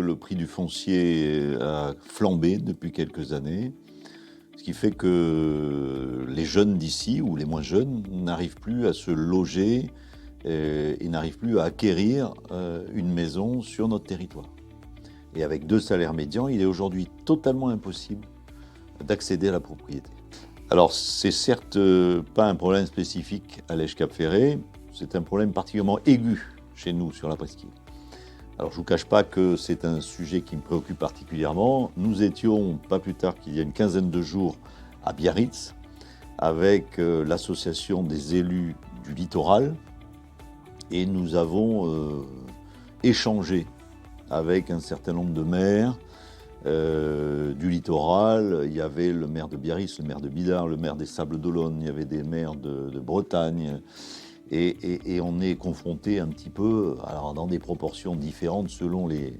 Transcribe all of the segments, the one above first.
Le prix du foncier a flambé depuis quelques années, ce qui fait que les jeunes d'ici, ou les moins jeunes, n'arrivent plus à se loger et n'arrivent plus à acquérir une maison sur notre territoire. Et avec 2 salaires médians, il est aujourd'hui totalement impossible d'accéder à la propriété. Alors, c'est certes pas un problème spécifique à Lège-Cap-Ferré, c'est un problème particulièrement aigu chez nous sur la presqu'île. Alors, je ne vous cache pas que c'est un sujet qui me préoccupe particulièrement. Nous étions, pas plus tard qu'il y a une quinzaine de jours, à Biarritz, avec l'association des élus du littoral, et nous avons échangé avec un certain nombre de maires du littoral. Il y avait le maire de Biarritz, le maire de Bidart, le maire des Sables-d'Olonne, il y avait des maires de Bretagne. Et on est confronté un petit peu, alors dans des proportions différentes selon les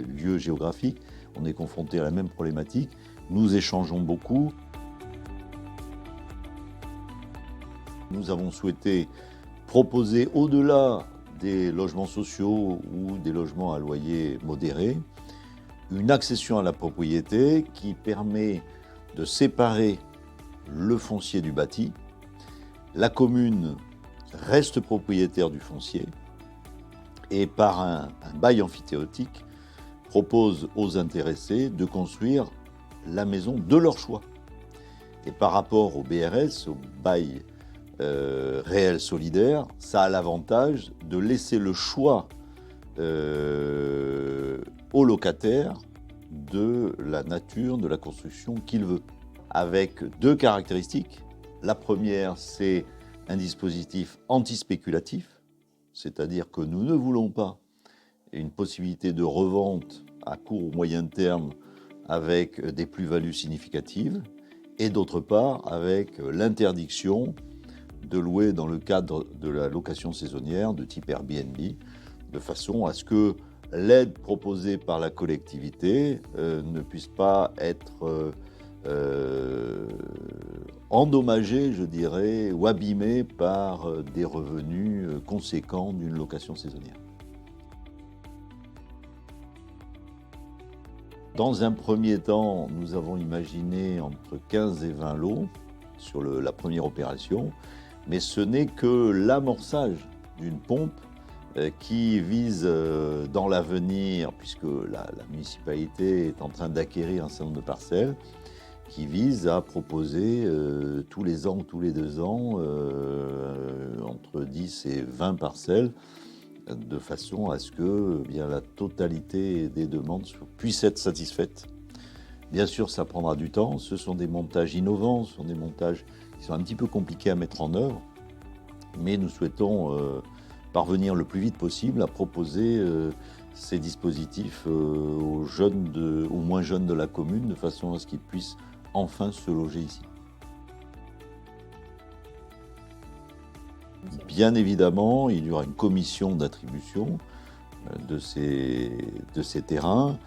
lieux géographiques, on est confronté à la même problématique. Nous échangeons beaucoup. Nous avons souhaité proposer, au-delà des logements sociaux ou des logements à loyer modéré, une accession à la propriété qui permet de séparer le foncier du bâti. La commune reste propriétaire du foncier et par un bail emphytéotique propose aux intéressés de construire la maison de leur choix. Et par rapport au BRS, au bail réel solidaire, ça a l'avantage de laisser le choix au locataire de la nature de la construction qu'il veut, avec 2 caractéristiques. La première, c'est un dispositif anti-spéculatif, c'est-à-dire que nous ne voulons pas une possibilité de revente à court ou moyen terme avec des plus-values significatives, et d'autre part avec l'interdiction de louer dans le cadre de la location saisonnière de type Airbnb, de façon à ce que l'aide proposée par la collectivité ne puisse pas être endommagé, je dirais, ou abîmé par des revenus conséquents d'une location saisonnière. Dans un premier temps, nous avons imaginé entre 15 et 20 lots sur la première opération, mais ce n'est que l'amorçage d'une pompe qui vise dans l'avenir, puisque la municipalité est en train d'acquérir un certain nombre de parcelles, qui vise à proposer tous les ans ou tous les 2 ans entre 10 et 20 parcelles, de façon à ce que bien, la totalité des demandes puissent être satisfaites. Bien sûr, ça prendra du temps, ce sont des montages innovants, ce sont des montages qui sont un petit peu compliqués à mettre en œuvre, mais nous souhaitons parvenir le plus vite possible à proposer ces dispositifs aux moins jeunes de la commune, de façon à ce qu'ils puissent enfin se loger ici. Bien évidemment, il y aura une commission d'attribution de ces terrains,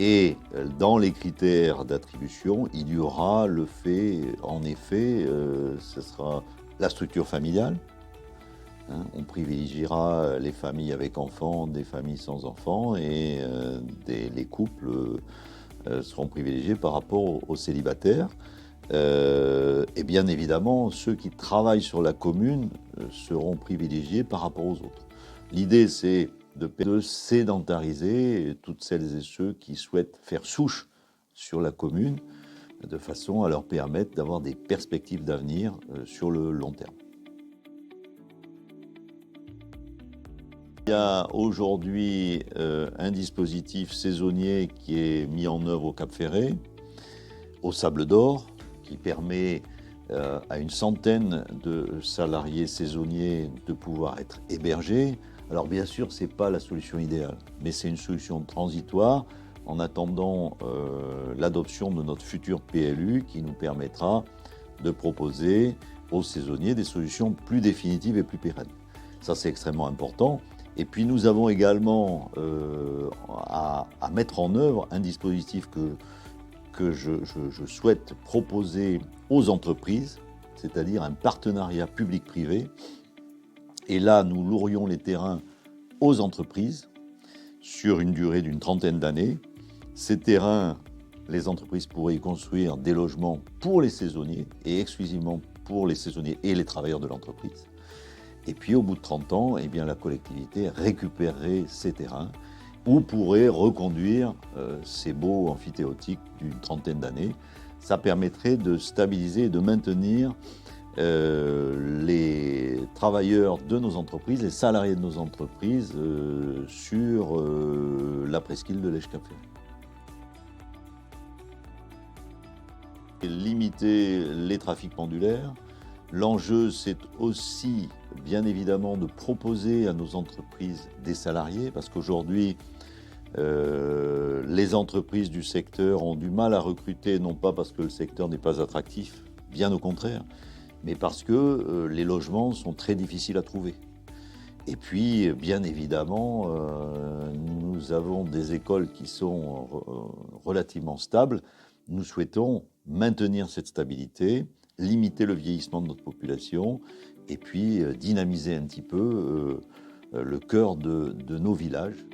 et dans les critères d'attribution, il y aura le fait, en effet, ce sera la structure familiale. On privilégiera les familles avec enfants, des familles sans enfants, et les couples seront privilégiés par rapport aux célibataires. Et bien évidemment, ceux qui travaillent sur la commune seront privilégiés par rapport aux autres. L'idée, c'est de sédentariser toutes celles et ceux qui souhaitent faire souche sur la commune, de façon à leur permettre d'avoir des perspectives d'avenir sur le long terme. Il y a aujourd'hui un dispositif saisonnier qui est mis en œuvre au Cap-Ferré, au Sable d'Or, qui permet à une centaine de salariés saisonniers de pouvoir être hébergés. Alors bien sûr, ce n'est pas la solution idéale, mais c'est une solution transitoire en attendant l'adoption de notre futur PLU qui nous permettra de proposer aux saisonniers des solutions plus définitives et plus pérennes. Ça, c'est extrêmement important. Et puis nous avons également à mettre en œuvre un dispositif que je souhaite proposer aux entreprises, c'est-à-dire un partenariat public-privé. Et là, nous louerions les terrains aux entreprises sur une durée d'une trentaine d'années. Ces terrains, les entreprises pourraient y construire des logements pour les saisonniers et exclusivement pour les saisonniers et les travailleurs de l'entreprise. Et puis au bout de 30 ans, eh bien, la collectivité récupérerait ces terrains ou pourrait reconduire ces beaux amphithéotiques d'une trentaine d'années. Ça permettrait de stabiliser et de maintenir les travailleurs de nos entreprises, les salariés de nos entreprises sur la presqu'île de l'Eschcafé. Limiter les trafics pendulaires. L'enjeu, c'est aussi, bien évidemment, de proposer à nos entreprises des salariés, parce qu'aujourd'hui, les entreprises du secteur ont du mal à recruter, non pas parce que le secteur n'est pas attractif, bien au contraire, mais parce que les logements sont très difficiles à trouver. Et puis, bien évidemment, nous avons des écoles qui sont relativement stables. Nous souhaitons maintenir cette stabilité, limiter le vieillissement de notre population et puis dynamiser un petit peu le cœur de nos villages.